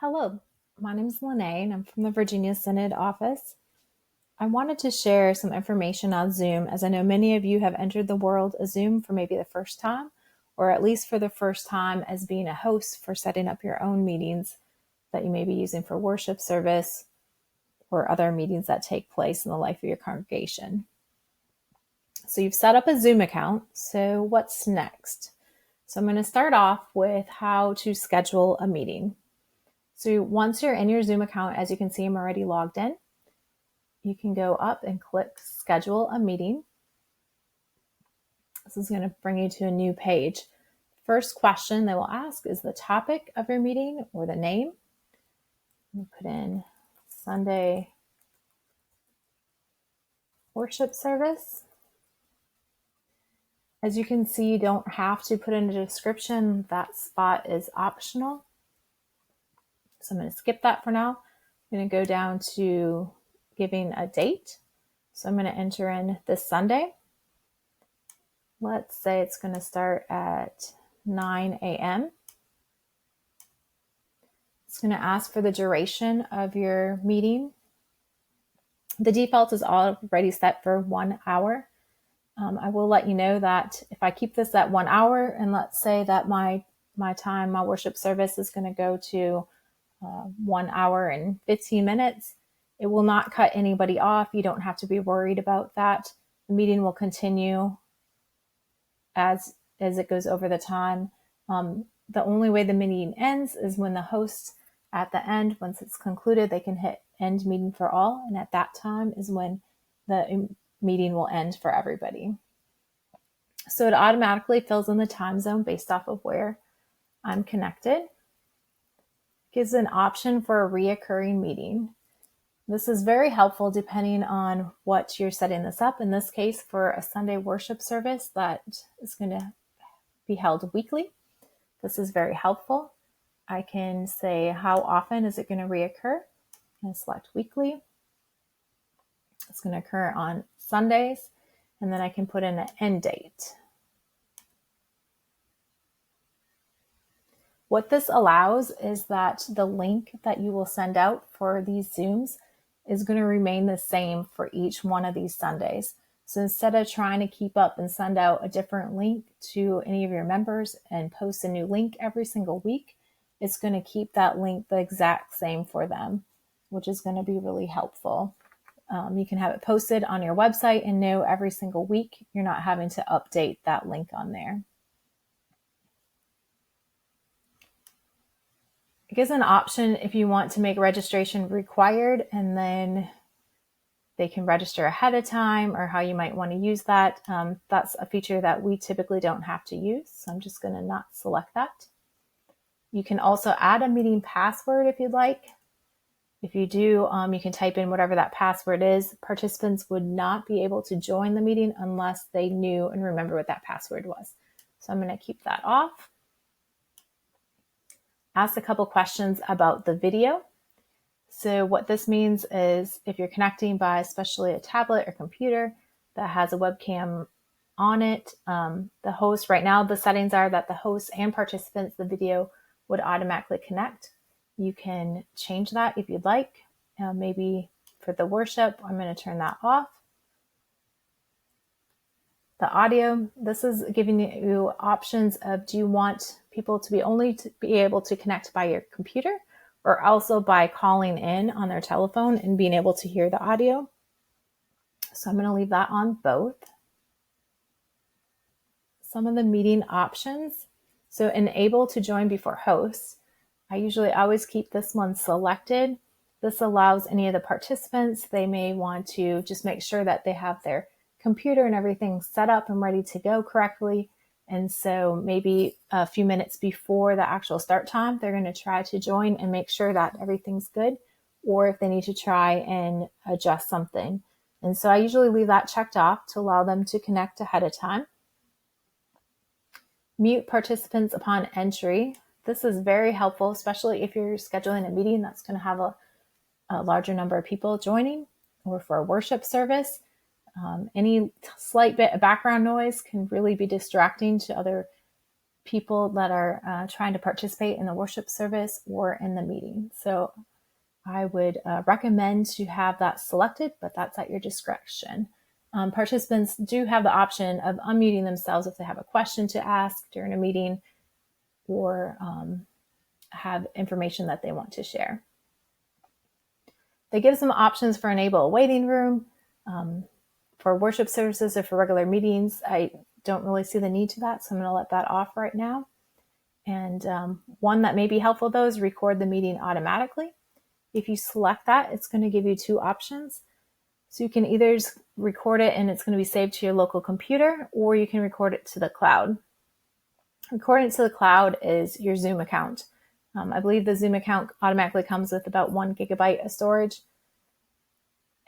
Hello, my name is Lenae and I'm from the Virginia Synod office. I wanted to share some information on Zoom as I know many of you have entered the world of Zoom for maybe the first time, or at least for the first time as being a host for setting up your own meetings that you may be using for worship service or other meetings that take place in the life of your congregation. So you've set up a Zoom account, so what's next? So I'm going to start off with how to schedule a meeting. So once you're in your Zoom account, as you can see, I'm already logged in. You can go up and click schedule a meeting. This is going to bring you to a new page. First question they will ask is the topic of your meeting or the name. You put in Sunday worship service. As you can see, you don't have to put in a description. That spot is optional. So I'm going to skip that for now. I'm going to go down to giving a date. So I'm going to enter in this Sunday. Let's say it's going to start at 9 a.m. It's going to ask for the duration of your meeting. The default is already set for 1 hour. I will let you know that if I keep this at 1 hour, and let's say that my worship service is going to go to 1 hour and 15 minutes, it will not cut anybody off. You don't have to be worried about that. The meeting will continue as it goes over the time. The only way the meeting ends is when the host at the end, once it's concluded, they can hit end meeting for all. And at that time is when the meeting will end for everybody. So it automatically fills in the time zone based off of where I'm connected. Gives an option for a reoccurring meeting. This is very helpful depending on what you're setting this up. In this case, for a Sunday worship service that is going to be held weekly, this is very helpful. I can say how often is it going to reoccur and select weekly. It's going to occur on Sundays, and then I can put in an end date. What this allows is that the link that you will send out for these Zooms is going to remain the same for each one of these Sundays. So instead of trying to keep up and send out a different link to any of your members and post a new link every single week, it's going to keep that link the exact same for them, which is going to be really helpful. You can have it posted on your website and know every single week you're not having to update that link on there. It gives an option if you want to make registration required, and then they can register ahead of time, or how you might want to use that. That's a feature that we typically don't have to use, so I'm just going to not select that. You can also add a meeting password if you'd like. If you do, you can type in whatever that password is. Participants would not be able to join the meeting unless they knew and remember what that password was. So I'm going to keep that off. Ask a couple questions about the video. So what this means is if you're connecting by especially a tablet or computer that has a webcam on it, the host, right now the settings are that the host and participants, the video would automatically connect. You can change that if you'd like. Maybe for the worship, I'm going to turn that off. The audio, this is giving you options of, do you want people to be able to connect by your computer, or also by calling in on their telephone and being able to hear the audio? So I'm going to leave that on both. Some of the meeting options. So enable to join before hosts. I usually always keep this one selected. This allows any of the participants, they may want to just make sure that they have their computer and everything set up and ready to go correctly. And so maybe a few minutes before the actual start time, they're going to try to join and make sure that everything's good, or if they need to try and adjust something. And so I usually leave that checked off to allow them to connect ahead of time. Mute participants upon entry. This is very helpful, especially if you're scheduling a meeting that's going to have a larger number of people joining, or for a worship service. Any slight bit of background noise can really be distracting to other people that are trying to participate in the worship service or in the meeting. So I would recommend to have that selected, but that's at your discretion. Participants do have the option of unmuting themselves if they have a question to ask during a meeting or have information that they want to share. They give some options for enable a waiting room. For worship services or for regular meetings, I don't really see the need to that, so I'm going to let that off right now. And one that may be helpful, though, is record the meeting automatically. If you select that, it's going to give you two options. So you can either record it and it's going to be saved to your local computer, or you can record it to the cloud. Recording it to the cloud is your Zoom account. I believe the Zoom account automatically comes with about 1 gigabyte of storage.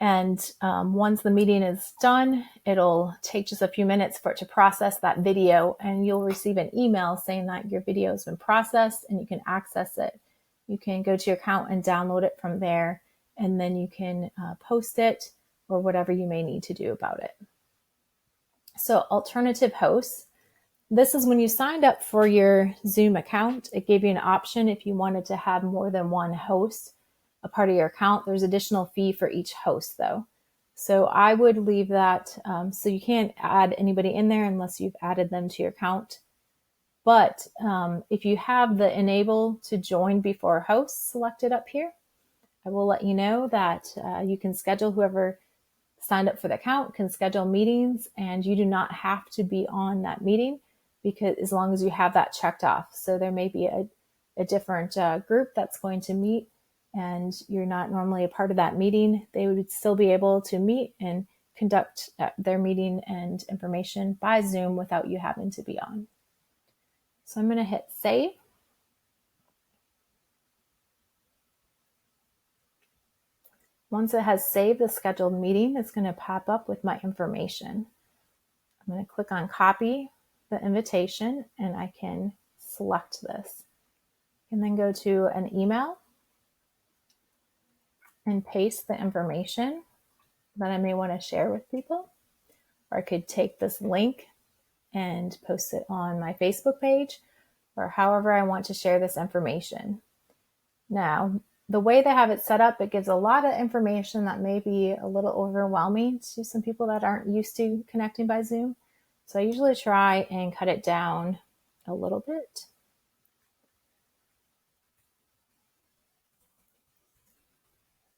And once the meeting is done, it'll take just a few minutes for it to process that video, and you'll receive an email saying that your video has been processed and you can access it. You can go to your account and download it from there, and then you can post it or whatever you may need to do about it. So alternative hosts. This is when you signed up for your Zoom account. It gave you an option if you wanted to have more than one host a part of your account. There's additional fee for each host, though. So I would leave that. So you can't add anybody in there unless you've added them to your account. But if you have the enable to join before host selected up here, I will let you know that you can schedule whoever signed up for the account can schedule meetings, and you do not have to be on that meeting because as long as you have that checked off. So there may be a different group that's going to meet and you're not normally a part of that meeting. They would still be able to meet and conduct their meeting and information by Zoom without you having to be on. So I'm going to hit save. Once it has saved the scheduled meeting, it's going to pop up with my information. I'm going to click on copy the invitation and I can select this. And then go to an email and paste the information that I may want to share with people. Or I could take this link and post it on my Facebook page or however I want to share this information. Now, the way they have it set up, it gives a lot of information that may be a little overwhelming to some people that aren't used to connecting by Zoom. So I usually try and cut it down a little bit.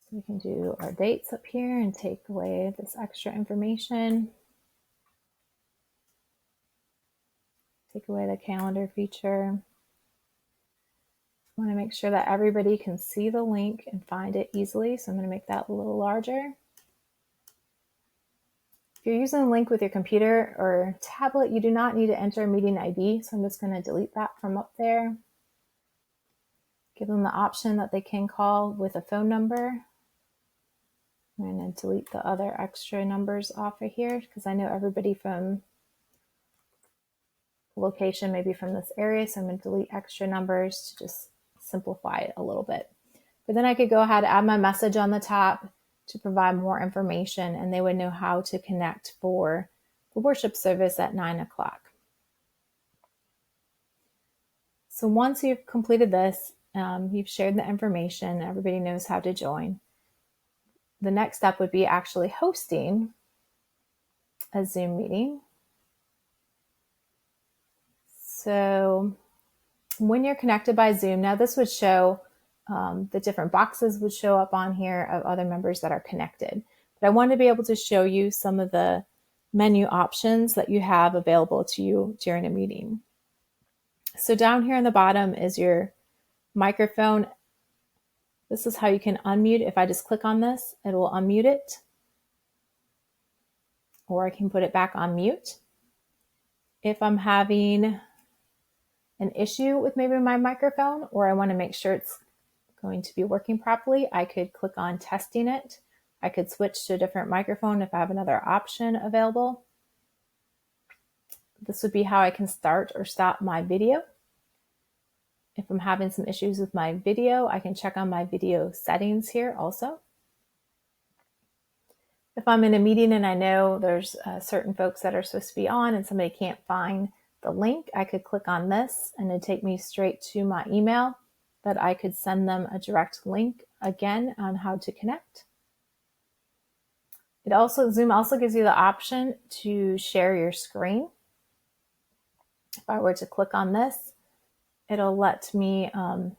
So we can do our dates up here and take away this extra information. Take away the calendar feature. I want to make sure that everybody can see the link and find it easily. So I'm going to make that a little larger. If you're using a link with your computer or tablet, you do not need to enter a meeting ID. So I'm just going to delete that from up there. Give them the option that they can call with a phone number. I'm going to delete the other extra numbers off of here because I know everybody from location, maybe from this area. So I'm going to delete extra numbers to just simplify it a little bit. But then I could go ahead and add my message on the top to provide more information, and they would know how to connect for the worship service at 9 o'clock. So once you've completed this, you've shared the information, everybody knows how to join. The next step would be actually hosting a Zoom meeting. So when you're connected by Zoom, now this would show the different boxes would show up on here of other members that are connected. But I want to be able to show you some of the menu options that you have available to you during a meeting. So down here in the bottom is your microphone. This is how you can unmute. If I just click on this, it will unmute it. Or I can put it back on mute. If I'm having an issue with maybe my microphone, or I want to make sure it's going to be working properly, I could click on testing it. I could switch to a different microphone if I have another option available. This would be how I can start or stop my video. If I'm having some issues with my video, I can check on my video settings here also. If I'm in a meeting and I know there's certain folks that are supposed to be on and somebody can't find the link, I could click on this and it'd take me straight to my email that I could send them a direct link again on how to connect. Zoom also gives you the option to share your screen. If I were to click on this, it'll let me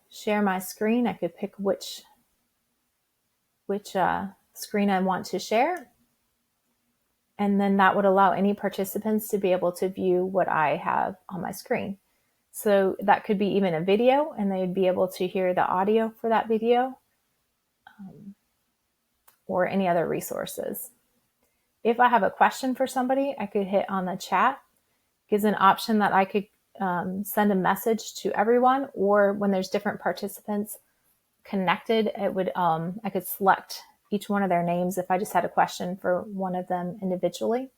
share my screen. I could pick which screen I want to share. And then that would allow any participants to be able to view what I have on my screen. So that could be even a video, and they'd be able to hear the audio for that video or any other resources. If I have a question for somebody, I could hit on the chat. It gives an option that I could send a message to everyone, or when there's different participants connected, it would I could select each one of their names if I just had a question for one of them individually,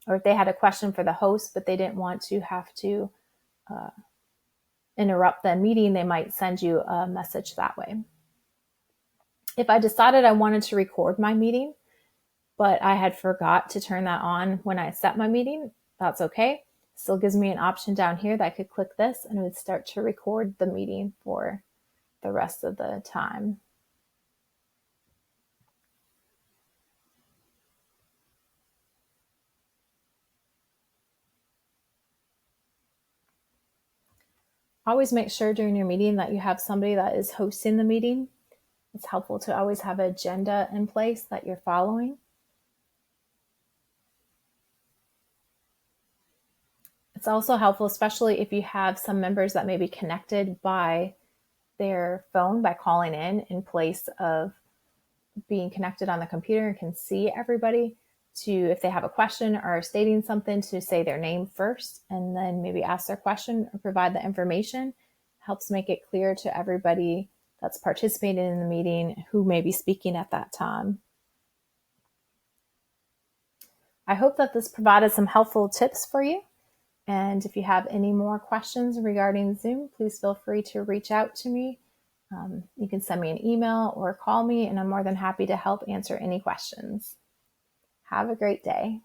or if they had a question for the host but they didn't want to have to interrupt the meeting, they might send you a message that way. If I decided I wanted to record my meeting, but I had forgot to turn that on when I set my meeting, that's okay. Still gives me an option down here that I could click this and it would start to record the meeting for the rest of the time. Always make sure during your meeting that you have somebody that is hosting the meeting. It's helpful to always have an agenda in place that you're following. It's also helpful, especially if you have some members that may be connected by their phone by calling in place of being connected on the computer and can see everybody, to, if they have a question or stating something, to say their name first and then maybe ask their question or provide the information. Helps make it clear to everybody that's participating in the meeting who may be speaking at that time. I hope that this provided some helpful tips for you. And if you have any more questions regarding Zoom, please feel free to reach out to me. You can send me an email or call me, and I'm more than happy to help answer any questions. Have a great day.